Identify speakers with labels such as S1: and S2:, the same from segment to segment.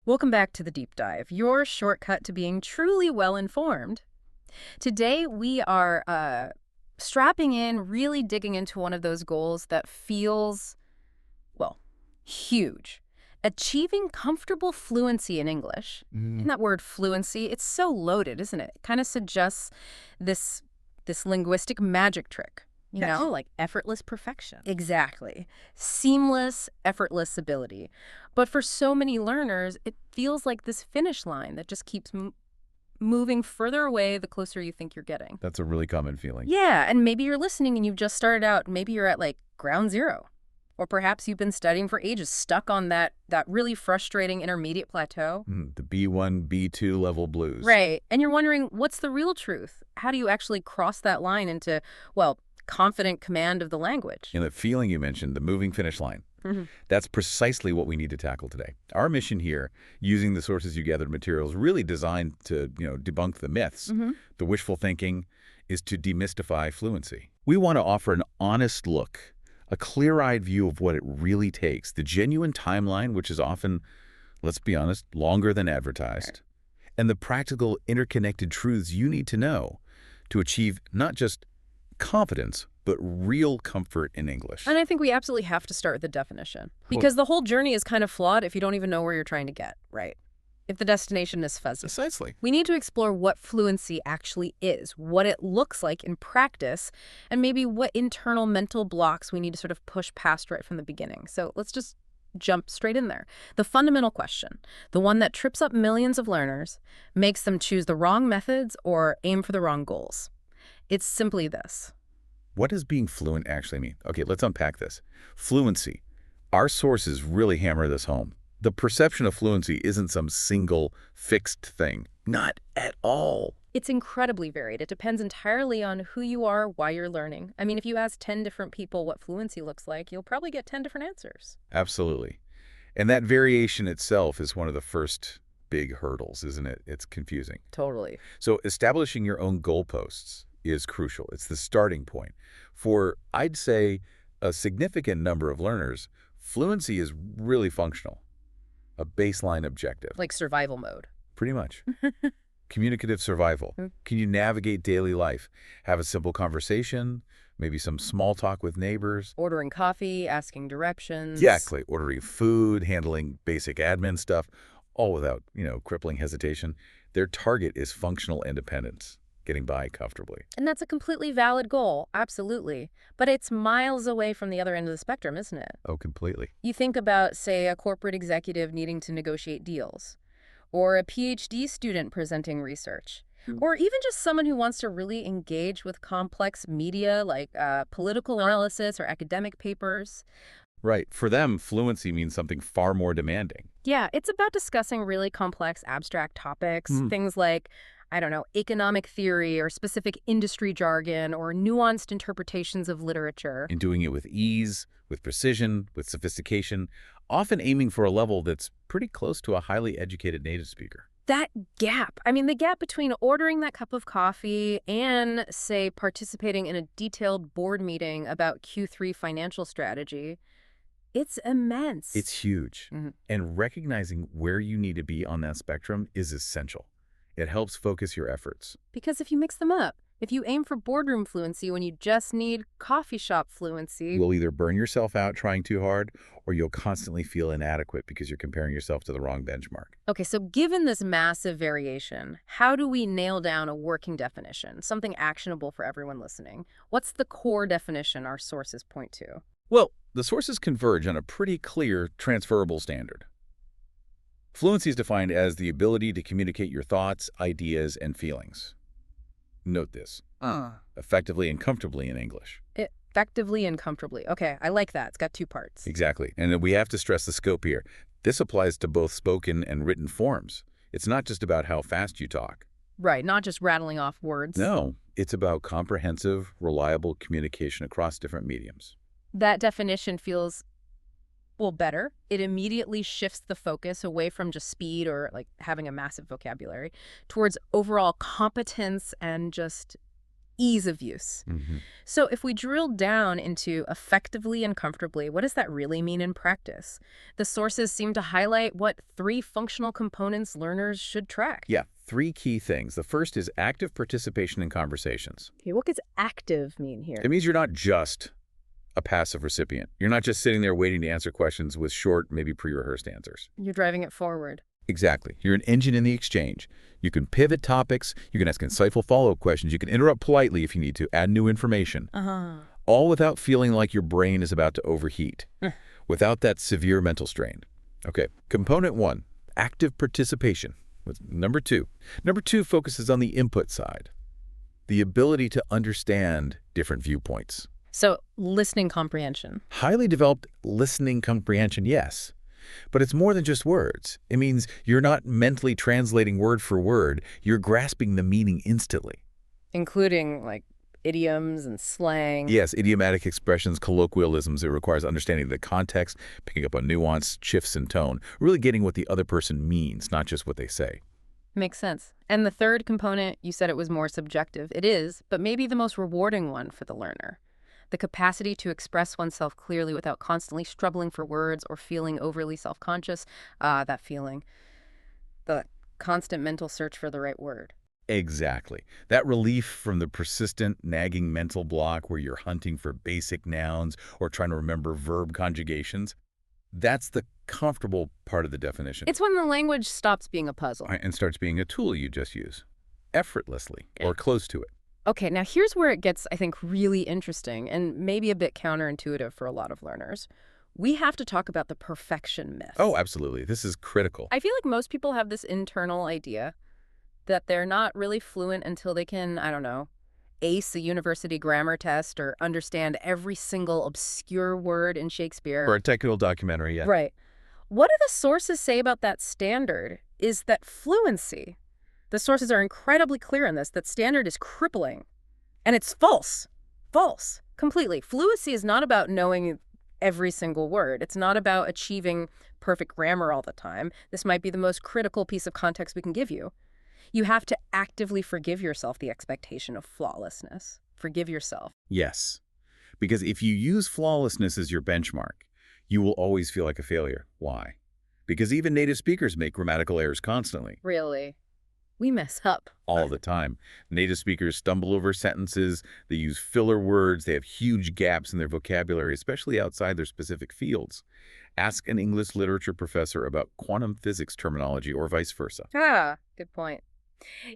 S1: Welcome back to the Deep Dive, your shortcut to being truly well-informed. Today, we are strapping in, really digging into one of those goals that feels, well, huge. Achieving comfortable fluency in English.
S2: Mm,
S1: And that word fluency, it's so loaded, isn't it? It kind of suggests this, this linguistic magic trick, you
S2: yes.
S1: know?
S2: Like effortless perfection.
S1: Exactly. Seamless, effortless ability. But for so many learners, it feels like this finish line that just keeps moving further away the closer you think you're getting.
S2: That's a really common feeling.
S1: Yeah, and maybe you're listening and you've just started out. Maybe you're at like ground zero. Or perhaps you've been studying for ages, stuck on that really frustrating intermediate plateau.
S2: The B1, B2 level blues.
S1: Right. And you're wondering, what's the real truth? How do you actually cross that line into, well, confident command of the language?
S2: And the feeling you mentioned, the moving finish line,
S1: Mm-hmm.
S2: that's precisely what we need to tackle today. Our mission here, using the sources you gathered materials, really designed to, debunk the myths,
S1: Mm-hmm.
S2: the wishful thinking, is to demystify fluency. We want to offer an honest look, a clear-eyed view of what it really takes, the genuine timeline, which is often, let's be honest, longer than advertised, and the practical, interconnected truths you need to know to achieve not just confidence, but real comfort in English.
S1: And I think we absolutely have to start with the definition. Because the whole journey is kind of flawed if you don't even know where you're trying to get, right? If the destination is fuzzy.
S2: Precisely.
S1: We need to explore what fluency actually is, what it looks like in practice, and maybe what internal mental blocks we need to sort of push past right from the beginning. So let's just jump straight in there. The fundamental question, the one that trips up millions of learners, makes them choose the wrong methods or aim for the wrong goals. It's simply this.
S2: What does being fluent actually mean? Okay, let's unpack this. Fluency. Our sources really hammer this home. The perception of fluency isn't some single, fixed thing. Not at all.
S1: It's incredibly varied. It depends entirely on who you are, why you're learning. I mean, if you ask 10 different people what fluency looks like, you'll probably get 10 different answers.
S2: Absolutely. And that variation itself is one of the first big hurdles, isn't it? It's confusing.
S1: Totally.
S2: So establishing your own goalposts is crucial. It's the starting point. For, I'd say, a significant number of learners, fluency is really functional, a baseline objective.
S1: Like survival mode.
S2: Pretty much. Communicative survival. Can you navigate daily life? Have a simple conversation, maybe some small talk with neighbors.
S1: Ordering coffee, asking directions.
S2: Exactly. Ordering food, handling basic admin stuff, all without, crippling hesitation. Their target is functional independence, getting by comfortably.
S1: And that's a completely valid goal, absolutely. But it's miles away from the other end of the spectrum, isn't it?
S2: Oh, completely.
S1: You think about, say, a corporate executive needing to negotiate deals, or a PhD student presenting research, or even just someone who wants to really engage with complex media like political analysis or academic papers.
S2: Right. For them, fluency means something far more demanding.
S1: Yeah, it's about discussing really complex abstract topics, things like, I don't know, economic theory or specific industry jargon or nuanced interpretations of literature.
S2: And doing it with ease, with precision, with sophistication, often aiming for a level that's pretty close to a highly educated native speaker.
S1: That gap, I mean, the gap between ordering that cup of coffee and, say, participating in a detailed board meeting about Q3 financial strategy, it's immense.
S2: It's huge. And recognizing where you need to be on that spectrum is essential. It helps focus your efforts.
S1: Because if you mix them up, if you aim for boardroom fluency when you just need coffee shop fluency,
S2: You'll either burn yourself out trying too hard, or you'll constantly feel inadequate because you're comparing yourself to the wrong benchmark.
S1: Okay, so given this massive variation, how do we nail down a working definition, something actionable for everyone listening? What's the core definition our sources point to?
S2: Well, the sources converge on a pretty clear, transferable standard. Fluency is defined as the ability to communicate your thoughts, ideas, and feelings. Note this. Effectively and comfortably in English.
S1: Effectively and comfortably. Okay, I like that. It's got two parts.
S2: Exactly. And then we have to stress the scope here. This applies to both spoken and written forms. It's not just about how fast you talk.
S1: Right, not just rattling off words.
S2: No, it's about comprehensive, reliable communication across different mediums.
S1: That definition feels, well, better. It immediately shifts the focus away from just speed or like having a massive vocabulary towards overall competence and just ease of use.
S2: Hmm.
S1: So if we drill down into effectively and comfortably, what does that really mean in practice? The sources seem to highlight what 3 functional components learners should track.
S2: Yeah, 3 key things. The first is active participation in conversations.
S1: Okay, what does active mean
S2: It
S1: here?
S2: means you're not just a passive recipient. You're not just sitting there waiting to answer questions with short, maybe pre-rehearsed answers.
S1: You're driving it forward.
S2: Exactly. You're an engine in the exchange. You can pivot topics, you can ask insightful follow-up questions, you can interrupt politely if you need to, add new information,
S1: Uh-huh.
S2: all without feeling like your brain is about to overheat, without that severe mental strain. Okay, component 1, active participation. Number 2. Number 2 focuses on the input side, the ability to understand different viewpoints.
S1: So listening comprehension.
S2: Highly developed listening comprehension, yes. But it's more than just words. It means you're not mentally translating word for word. You're grasping the meaning instantly.
S1: Including, like, idioms and slang.
S2: Yes, idiomatic expressions, colloquialisms. It requires understanding the context, picking up on nuance, shifts in tone, really getting what the other person means, not just what they say.
S1: Makes sense. And the third component, you said it was more subjective. It is, but maybe the most rewarding one for the learner. The capacity to express oneself clearly without constantly struggling for words or feeling overly self-conscious. That feeling. The constant mental search for the right word.
S2: Exactly. That relief from the persistent, nagging mental block where you're hunting for basic nouns or trying to remember verb conjugations, that's the comfortable part of the definition.
S1: It's when the language stops being a puzzle.
S2: Right, and starts being a tool you just use, effortlessly, or close to it.
S1: Okay, now here's where it gets, I think, really interesting and maybe a bit counterintuitive for a lot of learners. We have to talk about the perfection myth.
S2: Oh, absolutely. This is critical.
S1: I feel like most people have this internal idea that they're not really fluent until they can, I don't know, ace a university grammar test or understand every single obscure word in Shakespeare.
S2: For a technical documentary, yeah.
S1: Right. What do the sources say about that standard? Is that fluency? The sources are incredibly clear on this, that standard is crippling. And it's false. False. Completely. Fluency is not about knowing every single word. It's not about achieving perfect grammar all the time. This might be the most critical piece of context we can give you. You have to actively forgive yourself the expectation of flawlessness. Forgive yourself.
S2: Yes. Because if you use flawlessness as your benchmark, you will always feel like a failure. Why? Because even native speakers make grammatical errors constantly.
S1: Really. We mess up.
S2: All the time. Native speakers stumble over sentences, they use filler words, they have huge gaps in their vocabulary, especially outside their specific fields. Ask an English literature professor about quantum physics terminology or vice versa.
S1: Good point.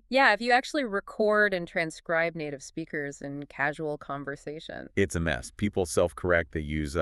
S1: Yeah, if you actually record and transcribe native speakers in casual conversation.
S2: It's a mess. People self-correct, they use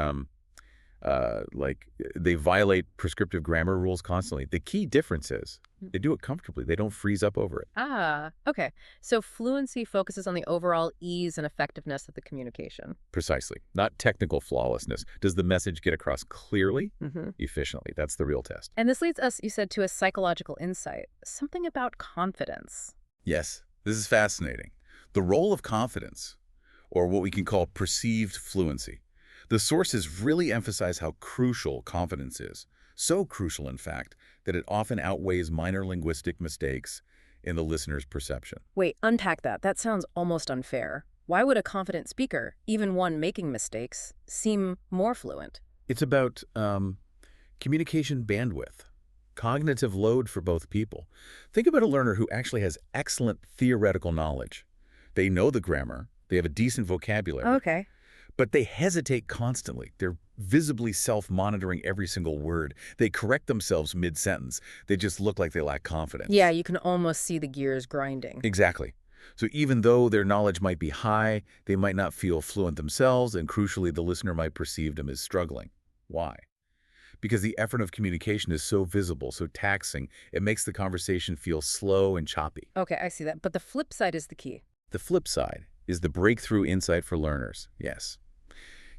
S2: they violate prescriptive grammar rules constantly. The key difference is they do it comfortably. They don't freeze up over it.
S1: Okay. So fluency focuses on the overall ease and effectiveness of the communication.
S2: Precisely. Not technical flawlessness. Does the message get across clearly,
S1: Mm-hmm.
S2: efficiently? That's the real test.
S1: And this leads us, you said, to a psychological insight, something about confidence.
S2: Yes, this is fascinating. The role of confidence, or what we can call perceived fluency. The sources really emphasize how crucial confidence is. So crucial, in fact, that it often outweighs minor linguistic mistakes in the listener's perception.
S1: Wait, unpack that. That sounds almost unfair. Why would a confident speaker, even one making mistakes, seem more fluent?
S2: It's about communication bandwidth, cognitive load for both people. Think about a learner who actually has excellent theoretical knowledge. They know the grammar, they have a decent vocabulary,
S1: Okay.
S2: but they hesitate constantly. They're visibly self-monitoring every single word. They correct themselves mid-sentence. They just look like they lack confidence.
S1: Yeah, you can almost see the gears grinding.
S2: Exactly. So even though their knowledge might be high, they might not feel fluent themselves, and crucially, the listener might perceive them as struggling. Why? Because the effort of communication is so visible, so taxing, it makes the conversation feel slow and choppy.
S1: Okay, I see that. But the flip side is the key.
S2: The flip side is the breakthrough insight for learners, yes.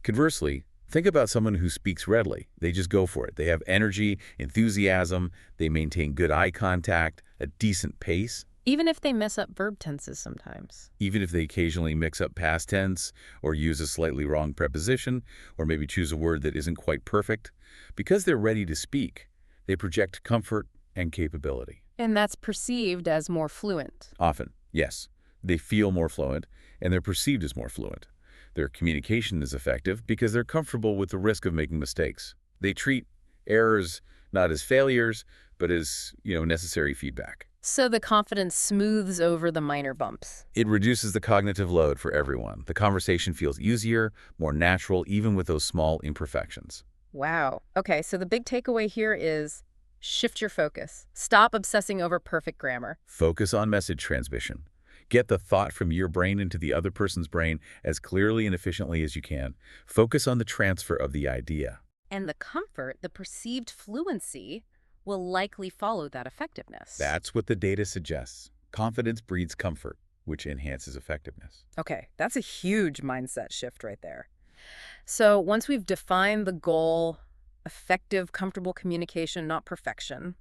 S2: Conversely, think about someone who speaks readily. They just go for it. They have energy, enthusiasm, they maintain good eye contact, a decent pace.
S1: Even if they mess up verb tenses sometimes.
S2: Even if they occasionally mix up past tense or use a slightly wrong preposition or maybe choose a word that isn't quite perfect, because they're ready to speak, they project comfort and capability.
S1: And that's perceived as more fluent.
S2: Often, yes. They feel more fluent, and they're perceived as more fluent. Their communication is effective because they're comfortable with the risk of making mistakes. They treat errors not as failures, but as, necessary feedback.
S1: So the confidence smooths over the minor bumps.
S2: It reduces the cognitive load for everyone. The conversation feels easier, more natural, even with those small imperfections.
S1: Wow. Okay, so the big takeaway here is shift your focus. Stop obsessing over perfect grammar.
S2: Focus on message transmission. Get the thought from your brain into the other person's brain as clearly and efficiently as you can. Focus on the transfer of the idea.
S1: And the comfort, the perceived fluency, will likely follow that effectiveness.
S2: That's what the data suggests. Confidence breeds comfort, which enhances effectiveness.
S1: Okay, that's a huge mindset shift right there. So once we've defined the goal, effective, comfortable communication, not perfection,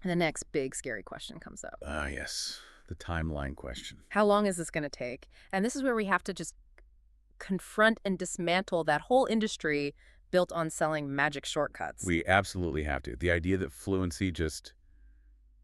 S1: the next big scary question comes up.
S2: Ah, yes. The timeline question.
S1: How long is this going to take? And this is where we have to just confront and dismantle that whole industry built on selling magic shortcuts.
S2: We absolutely have to. The idea that fluency just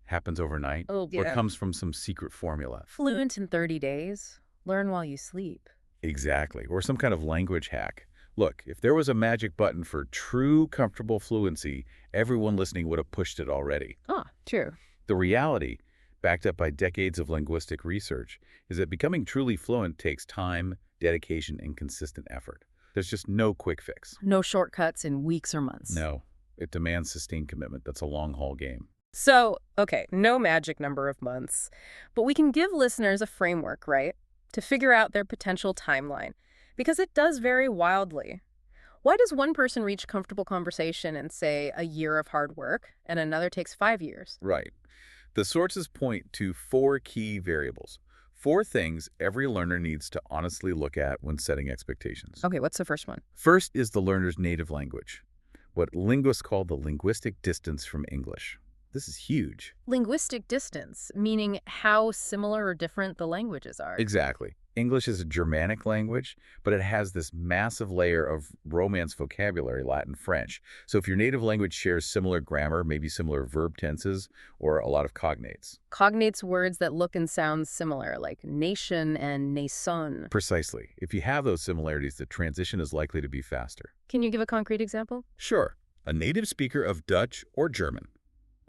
S2: happens overnight or comes from some secret formula.
S1: Fluent in 30 days. Learn while you sleep.
S2: Exactly. Or some kind of language hack. Look, if there was a magic button for true comfortable fluency, everyone listening would have pushed it already.
S1: Ah, true.
S2: The reality, backed up by decades of linguistic research, is that becoming truly fluent takes time, dedication, and consistent effort. There's just no quick fix.
S1: No shortcuts in weeks or months.
S2: No, it demands sustained commitment. That's a long-haul game.
S1: So, okay, no magic number of months, but we can give listeners a framework, right, to figure out their potential timeline, because it does vary wildly. Why does one person reach comfortable conversation in, say, a year of hard work, and another takes 5 years?
S2: Right. The sources point to 4 key variables. 4 things every learner needs to honestly look at when setting expectations.
S1: Okay, what's the first one?
S2: First is the learner's native language, what linguists call the linguistic distance from English. This is huge.
S1: Linguistic distance, meaning how similar or different the languages are.
S2: Exactly. English is a Germanic language, but it has this massive layer of Romance vocabulary, Latin, French. So if your native language shares similar grammar, maybe similar verb tenses, or a lot of cognates.
S1: Cognates words that look and sound similar, like nation and naison.
S2: Precisely. If you have those similarities, the transition is likely to be faster.
S1: Can you give a concrete example?
S2: Sure. A native speaker of Dutch or German,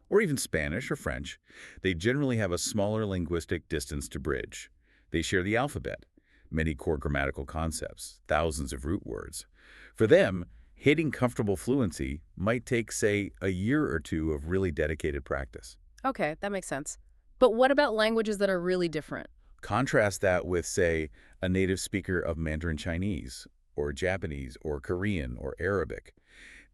S2: or even Spanish or French, they generally have a smaller linguistic distance to bridge. They share the alphabet, many core grammatical concepts, thousands of root words. For them, hitting comfortable fluency might take, say, a year or 2 of really dedicated practice.
S1: Okay, that makes sense. But what about languages that are really different?
S2: Contrast that with, say, a native speaker of Mandarin Chinese, or Japanese, or Korean, or Arabic.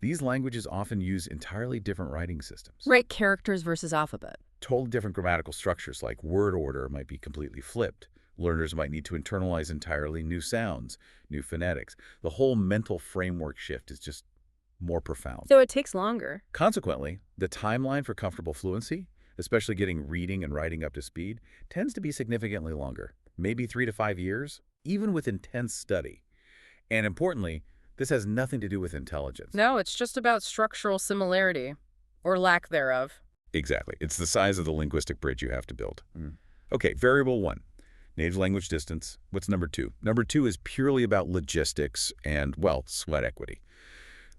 S2: These languages often use entirely different writing systems.
S1: Right, characters versus alphabet.
S2: Totally different grammatical structures, like word order might be completely flipped. Learners might need to internalize entirely new sounds, new phonetics. The whole mental framework shift is just more profound.
S1: So it takes longer.
S2: Consequently, the timeline for comfortable fluency, especially getting reading and writing up to speed, tends to be significantly longer, maybe 3 to 5 years, even with intense study. And importantly, this has nothing to do with intelligence.
S1: No, it's just about structural similarity, or lack thereof.
S2: Exactly. It's the size of the linguistic bridge you have to build. Okay, variable 1. Native language distance. What's number 2? Number 2 is purely about logistics and, well, sweat equity.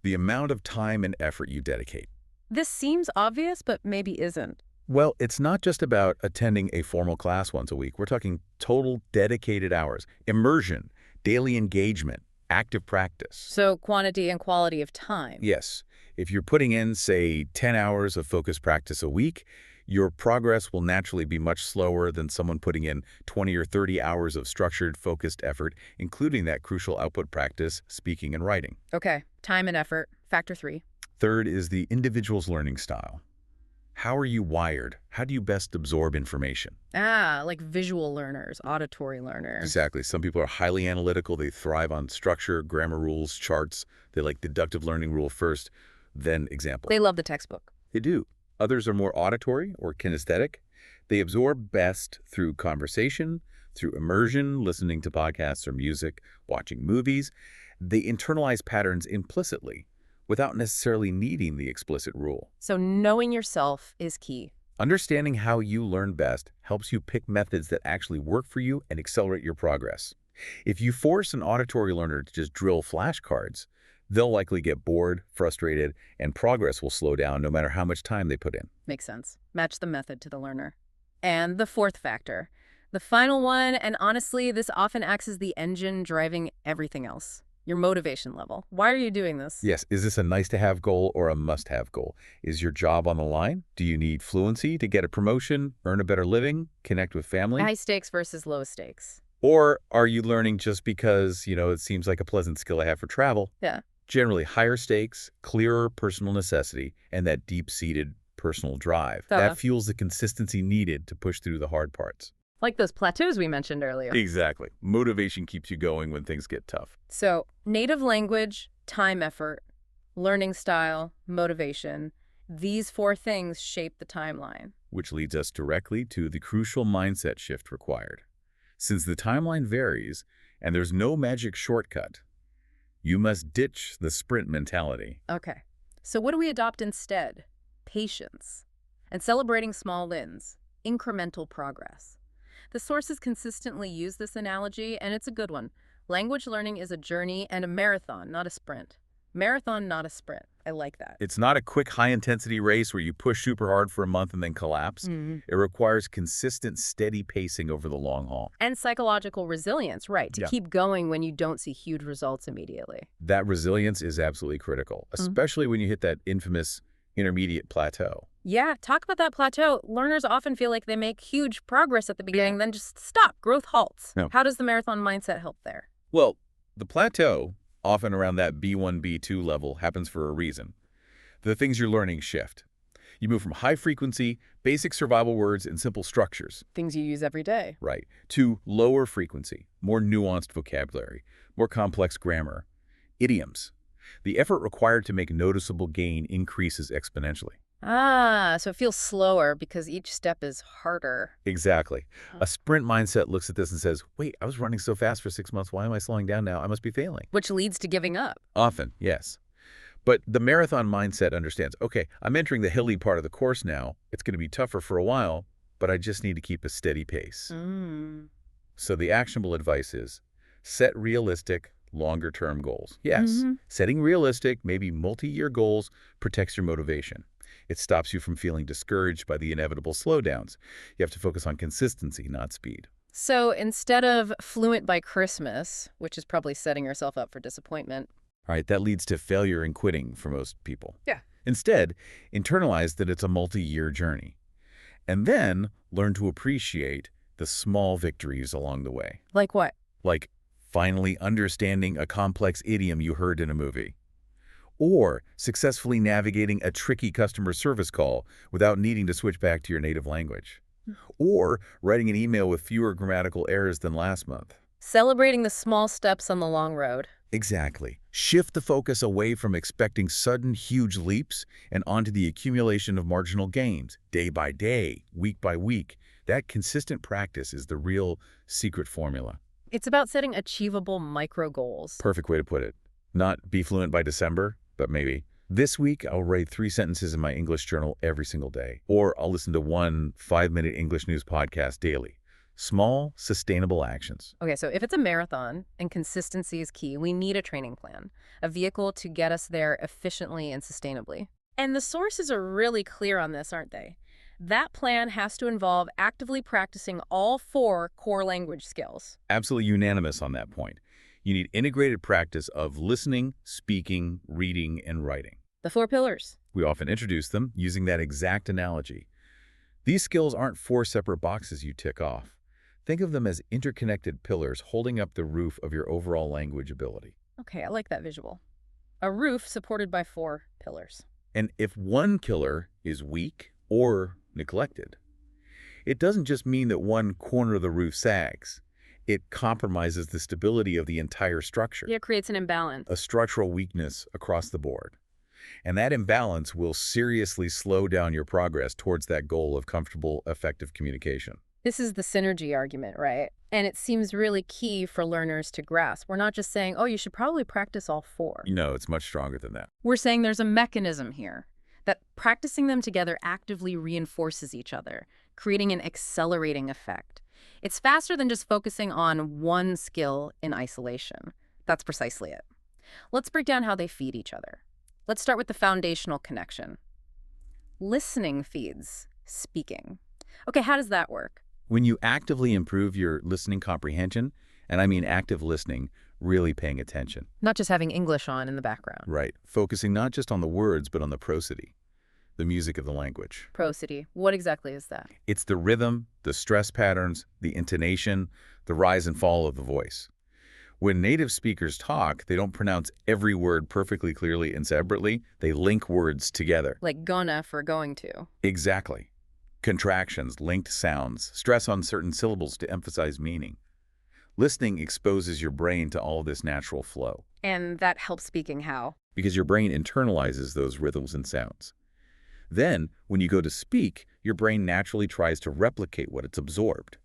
S2: The amount of time and effort you dedicate.
S1: This seems obvious, but maybe isn't.
S2: Well, it's not just about attending a formal class once a week. We're talking total dedicated hours, immersion, daily engagement, active practice.
S1: So quantity and quality of time.
S2: Yes. If you're putting in, say, 10 hours of focused practice a week, your progress will naturally be much slower than someone putting in 20 or 30 hours of structured, focused effort, including that crucial output practice, speaking and writing.
S1: Okay, time and effort, factor 3.
S2: Third is the individual's learning style. How are you wired? How do you best absorb information?
S1: Like visual learners, auditory learners.
S2: Exactly. Some people are highly analytical. They thrive on structure, grammar rules, charts. They like deductive learning rule first, then example.
S1: They love the textbook.
S2: They do. Others are more auditory or kinesthetic. They absorb best through conversation, through immersion, listening to podcasts or music, watching movies. They internalize patterns implicitly without necessarily needing the explicit rule.
S1: So knowing yourself is key.
S2: Understanding how you learn best helps you pick methods that actually work for you and accelerate your progress. If you force an auditory learner to just drill flashcards, they'll likely get bored, frustrated, and progress will slow down no matter how much time they put in.
S1: Makes sense. Match the method to the learner. And the fourth factor, the final one, and honestly, this often acts as the engine driving everything else. Your motivation level. Why are you doing this?
S2: Yes, is this a nice-to-have goal or a must-have goal? Is your job on the line? Do you need fluency to get a promotion, earn a better living, connect with family?
S1: High stakes versus low stakes.
S2: Or are you learning just because, it seems like a pleasant skill I have for travel?
S1: Yeah.
S2: Generally, higher stakes, clearer personal necessity, and that deep-seated personal drive.
S1: Duh.
S2: That fuels the consistency needed to push through the hard parts.
S1: Like those plateaus we mentioned earlier.
S2: Exactly. Motivation keeps you going when things get tough.
S1: So, native language, time effort, learning style, motivation, these four things shape the timeline.
S2: Which leads us directly to the crucial mindset shift required. Since the timeline varies and there's no magic shortcut, you must ditch the sprint mentality.
S1: Okay. So what do we adopt instead? Patience. And celebrating small wins, incremental progress. The sources consistently use this analogy, and it's a good one. Language learning is a journey and a marathon, not a sprint. Marathon, not a sprint. I like that.
S2: It's not a quick high-intensity race where you push super hard for a month and then collapse. It requires consistent, steady pacing over the long haul.
S1: And psychological resilience, right, to
S2: Yeah.
S1: keep going when you don't see huge results immediately.
S2: That resilience is absolutely critical, especially when you hit that infamous intermediate plateau.
S1: Yeah, talk about that plateau. Learners often feel like they make huge progress at the beginning, then just stop. Growth halts.
S2: Yeah.
S1: How does the marathon mindset help there?
S2: Well, the plateau, often around that B1, B2 level, happens for a reason. The things you're learning shift. You move from high frequency, basic survival words and simple structures,
S1: Things you use every day.
S2: right, to lower frequency, more nuanced vocabulary, more complex grammar, idioms. The effort required to make noticeable gain increases exponentially.
S1: Ah, so it feels slower because each step is harder.
S2: Exactly. A sprint mindset looks at this and says, wait, I was running so fast for 6 months. Why am I slowing down now? I must be failing.
S1: Which leads to giving up.
S2: Often, yes. But the marathon mindset understands, okay, I'm entering the hilly part of the course now. It's going to be tougher for a while, but I just need to keep a steady pace. So the actionable advice is set realistic, longer-term goals. Yes, setting realistic, maybe multi-year goals protects your motivation. It stops you from feeling discouraged by the inevitable slowdowns. You have to focus on consistency, not speed.
S1: So instead of fluent by Christmas, which is probably setting yourself up for disappointment.
S2: All right, that leads to failure and quitting for most people.
S1: Yeah.
S2: Instead, internalize that it's a multi-year journey. And then learn to appreciate the small victories along the way.
S1: Like what?
S2: Like finally understanding a complex idiom you heard in a movie. Or successfully navigating a tricky customer service call without needing to switch back to your native language. Or writing an email with fewer grammatical errors than last month.
S1: Celebrating the small steps on the long road.
S2: Exactly. Shift the focus away from expecting sudden, huge leaps and onto the accumulation of marginal gains, day by day, week by week. That consistent practice is the real secret formula.
S1: It's about setting achievable micro goals.
S2: Perfect way to put it. Not be fluent by December, but maybe. This week, I'll write 3 sentences in my English journal every single day. Or I'll listen to one 5-minute English news podcast daily. Small, sustainable actions.
S1: Okay, so if it's a marathon and consistency is key, we need a training plan, a vehicle to get us there efficiently and sustainably. And the sources are really clear on this, aren't they? That plan has to involve actively practicing all 4 core language skills.
S2: Absolutely unanimous on that point. You need integrated practice of listening, speaking, reading, and writing.
S1: The 4 pillars.
S2: We often introduce them using that exact analogy. These skills aren't 4 separate boxes you tick off. Think of them as interconnected pillars holding up the roof of your overall language ability.
S1: Okay, I like that visual. A roof supported by 4 pillars.
S2: And if one pillar is weak or neglected, it doesn't just mean that one corner of the roof sags. It compromises the stability of the entire structure.
S1: Yeah, it creates an imbalance.
S2: A structural weakness across the board. And that imbalance will seriously slow down your progress towards that goal of comfortable, effective communication.
S1: This is the synergy argument, right? And it seems really key for learners to grasp. We're not just saying, oh, you should probably practice all 4.
S2: No, it's much stronger than that.
S1: We're saying there's a mechanism here. that practicing them together actively reinforces each other, creating an accelerating effect. It's faster than just focusing on one skill in isolation. That's precisely it. Let's break down how they feed each other. Let's start with the foundational connection. Listening feeds speaking. Okay, how does that work?
S2: When you actively improve your listening comprehension, and I mean active listening, really paying attention.
S1: Not just having English on in the background.
S2: Right. Focusing not just on the words, but on the prosody, the music of the language.
S1: Prosody. What exactly is that?
S2: It's the rhythm, the stress patterns, the intonation, the rise and fall of the voice. When native speakers talk, they don't pronounce every word perfectly clearly and separately. They link words together.
S1: Like gonna for going to.
S2: Exactly. Contractions, linked sounds, stress on certain syllables to emphasize meaning. Listening exposes your brain to all of this natural flow.
S1: And that helps speaking how?
S2: Because your brain internalizes those rhythms and sounds. Then, when you go to speak, your brain naturally tries to replicate what it's absorbed.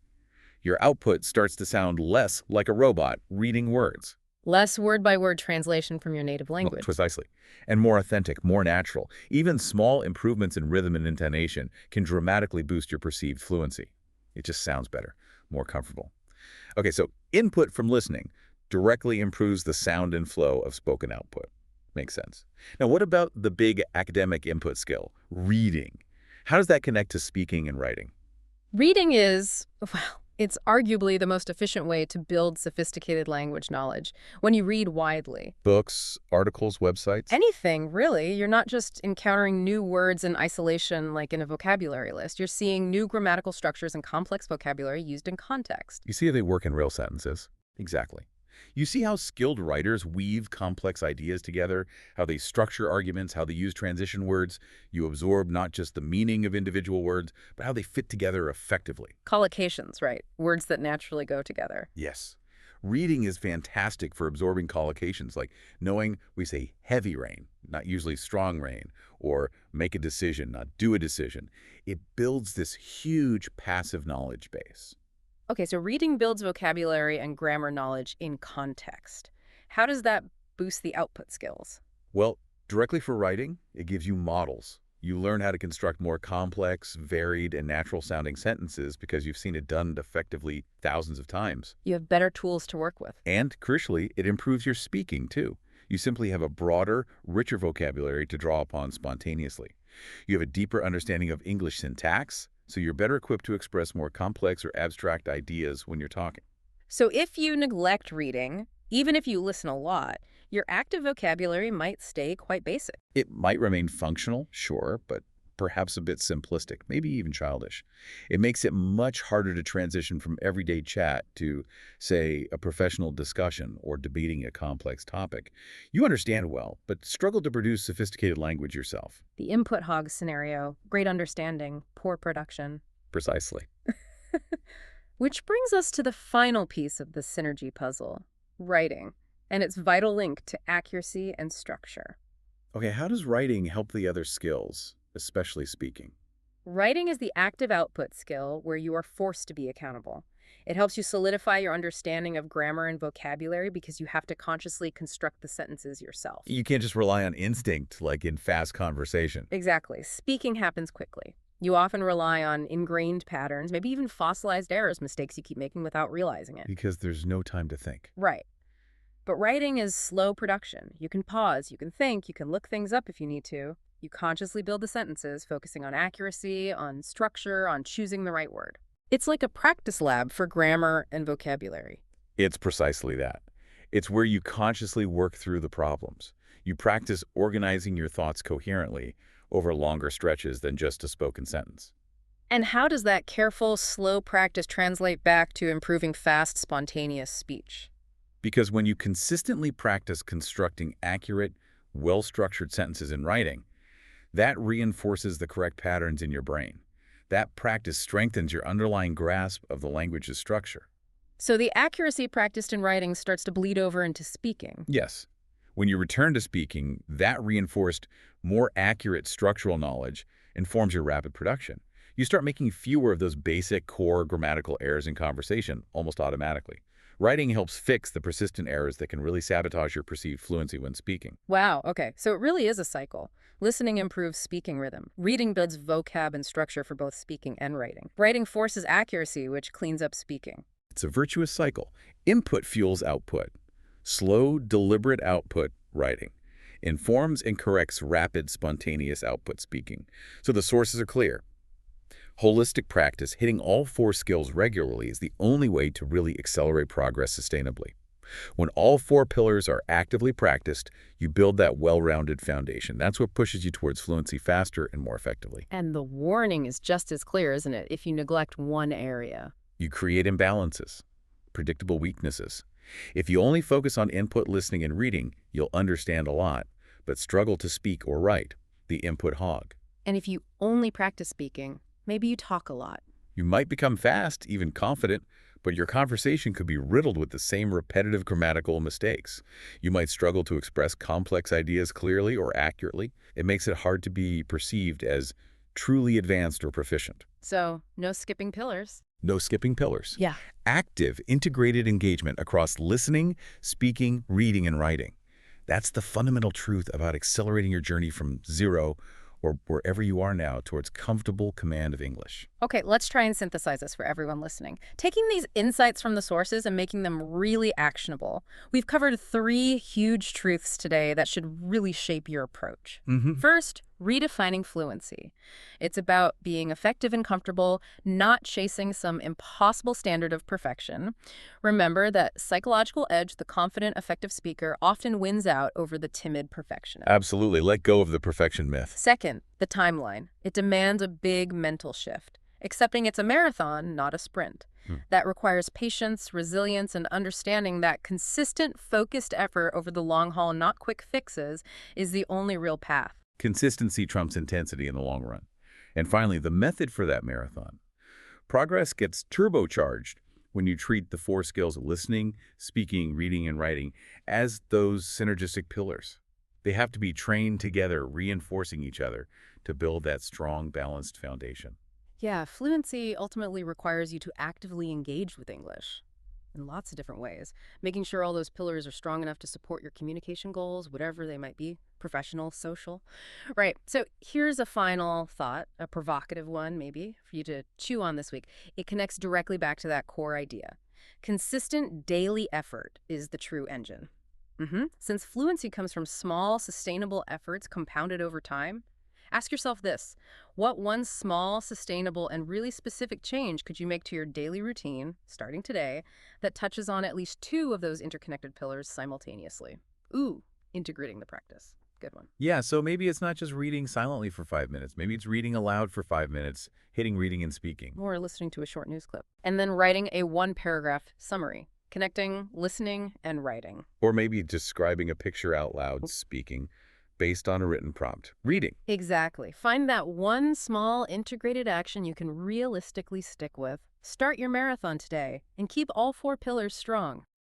S2: Your output starts to sound less like a robot reading words.
S1: Less word-by-word translation from your native language.
S2: Well, precisely. And more authentic, more natural. Even small improvements in rhythm and intonation can dramatically boost your perceived fluency. It just sounds better, more comfortable. Okay, so input from listening directly improves the sound and flow of spoken output. Makes sense. Now, what about the big academic input skill, reading? How does that connect to speaking and writing?
S1: Reading is, well, it's arguably the most efficient way to build sophisticated language knowledge when you read widely.
S2: Books, articles, websites?
S1: Anything, really. You're not just encountering new words in isolation like in a vocabulary list. You're seeing new grammatical structures and complex vocabulary used in context.
S2: You see how they work in real sentences? Exactly. You see how skilled writers weave complex ideas together, how they structure arguments, how they use transition words. You absorb not just the meaning of individual words, but how they fit together effectively.
S1: Collocations, right? Words that naturally go together.
S2: Yes. Reading is fantastic for absorbing collocations, like knowing we say heavy rain, not usually strong rain, or make a decision, not do a decision. It builds this huge passive knowledge base.
S1: Okay, so reading builds vocabulary and grammar knowledge in context. How does that boost the output skills?
S2: Well, directly for writing, it gives you models. You learn how to construct more complex, varied, and natural-sounding sentences because you've seen it done effectively thousands of times.
S1: You have better tools to work with.
S2: And, crucially, it improves your speaking, too. You simply have a broader, richer vocabulary to draw upon spontaneously. You have a deeper understanding of English syntax, so you're better equipped to express more complex or abstract ideas when you're talking.
S1: So if you neglect reading, even if you listen a lot, your active vocabulary might stay quite basic.
S2: It might remain functional, sure, but perhaps a bit simplistic, maybe even childish. It makes it much harder to transition from everyday chat to, say, a professional discussion or debating a complex topic. You understand well, but struggle to produce sophisticated language yourself.
S1: The input hog scenario, great understanding, poor production.
S2: Precisely.
S1: Which brings us to the final piece of the synergy puzzle, writing, and its vital link to accuracy and structure.
S2: Okay, how does writing help the other skills, especially speaking?
S1: Writing is the active output skill where you are forced to be accountable. It helps you solidify your understanding of grammar and vocabulary because you have to consciously construct the sentences yourself.
S2: You can't just rely on instinct like in fast conversation.
S1: Exactly. Speaking happens quickly. You often rely on ingrained patterns, maybe even fossilized errors, mistakes you keep making without realizing it.
S2: Because there's no time to think.
S1: Right. But writing is slow production. You can pause, you can think, you can look things up if you need to. You consciously build the sentences, focusing on accuracy, on structure, on choosing the right word. It's like a practice lab for grammar and vocabulary.
S2: It's precisely that. It's where you consciously work through the problems. You practice organizing your thoughts coherently over longer stretches than just a spoken sentence.
S1: And how does that careful, slow practice translate back to improving fast, spontaneous speech?
S2: Because when you consistently practice constructing accurate, well-structured sentences in writing, that reinforces the correct patterns in your brain. That practice strengthens your underlying grasp of the language's structure.
S1: So the accuracy practiced in writing starts to bleed over into speaking.
S2: Yes. When you return to speaking, that reinforced, more accurate structural knowledge informs your rapid production. You start making fewer of those basic core grammatical errors in conversation almost automatically, Writing helps fix the persistent errors that can really sabotage your perceived fluency when speaking.
S1: Wow, okay. So it really is a cycle. Listening improves speaking rhythm. Reading builds vocab and structure for both speaking and writing. Writing forces accuracy, which cleans up speaking.
S2: It's a virtuous cycle. Input fuels output. Slow, deliberate output, writing, informs and corrects rapid, spontaneous output, speaking. So the sources are clear. Holistic practice, hitting all four skills regularly, is the only way to really accelerate progress sustainably. When all four pillars are actively practiced, you build that well-rounded foundation. That's what pushes you towards fluency faster and more effectively.
S1: And the warning is just as clear, isn't it, if you neglect one area?
S2: You create imbalances, predictable weaknesses. If you only focus on input, listening, and reading, you'll understand a lot, but struggle to speak or write, the input hog.
S1: And if you only practice speaking, maybe you talk a lot.
S2: You might become fast, even confident, but your conversation could be riddled with the same repetitive grammatical mistakes. You might struggle to express complex ideas clearly or accurately. It makes it hard to be perceived as truly advanced or proficient.
S1: So, no skipping pillars.
S2: No skipping pillars.
S1: Yeah.
S2: Active, integrated engagement across listening, speaking, reading, and writing. That's the fundamental truth about accelerating your journey from zero or wherever you are now towards comfortable command of English.
S1: Okay, let's try and synthesize this for everyone listening. Taking these insights from the sources and making them really actionable. We've covered 3 huge truths today that should really shape your approach. First, redefining fluency. It's about being effective and comfortable, not chasing some impossible standard of perfection. Remember that psychological edge, the confident, effective speaker, often wins out over the timid perfectionist.
S2: Absolutely. Let go of the perfection myth.
S1: Second, the timeline. It demands a big mental shift, accepting it's a marathon, not a sprint. That requires patience, resilience, and understanding that consistent, focused effort over the long haul, not quick fixes, is the only real path.
S2: Consistency trumps intensity in the long run. And finally, the method for that marathon. Progress gets turbocharged when you treat the 4 skills of listening, speaking, reading, and writing as those synergistic pillars. They have to be trained together, reinforcing each other to build that strong, balanced foundation.
S1: Yeah, fluency ultimately requires you to actively engage with English in lots of different ways, making sure all those pillars are strong enough to support your communication goals, whatever they might be, professional, social. Right, so here's a final thought, a provocative one maybe, for you to chew on this week. It connects directly back to that core idea. Consistent daily effort is the true engine. Since fluency comes from small, sustainable efforts compounded over time, ask yourself this: what one small, sustainable, and really specific change could you make to your daily routine, starting today, that touches on at least 2 of those interconnected pillars simultaneously? Ooh, integrating the practice. Good one.
S2: Yeah, so maybe it's not just reading silently for 5 minutes. Maybe it's reading aloud for 5 minutes, hitting reading and speaking.
S1: Or listening to a short news clip. And then writing a 1-paragraph summary, connecting listening and writing.
S2: Or maybe describing a picture out loud, speaking, based on a written prompt. Reading.
S1: Exactly. Find that one small integrated action you can realistically stick with. Start your marathon today and keep all 4 pillars strong.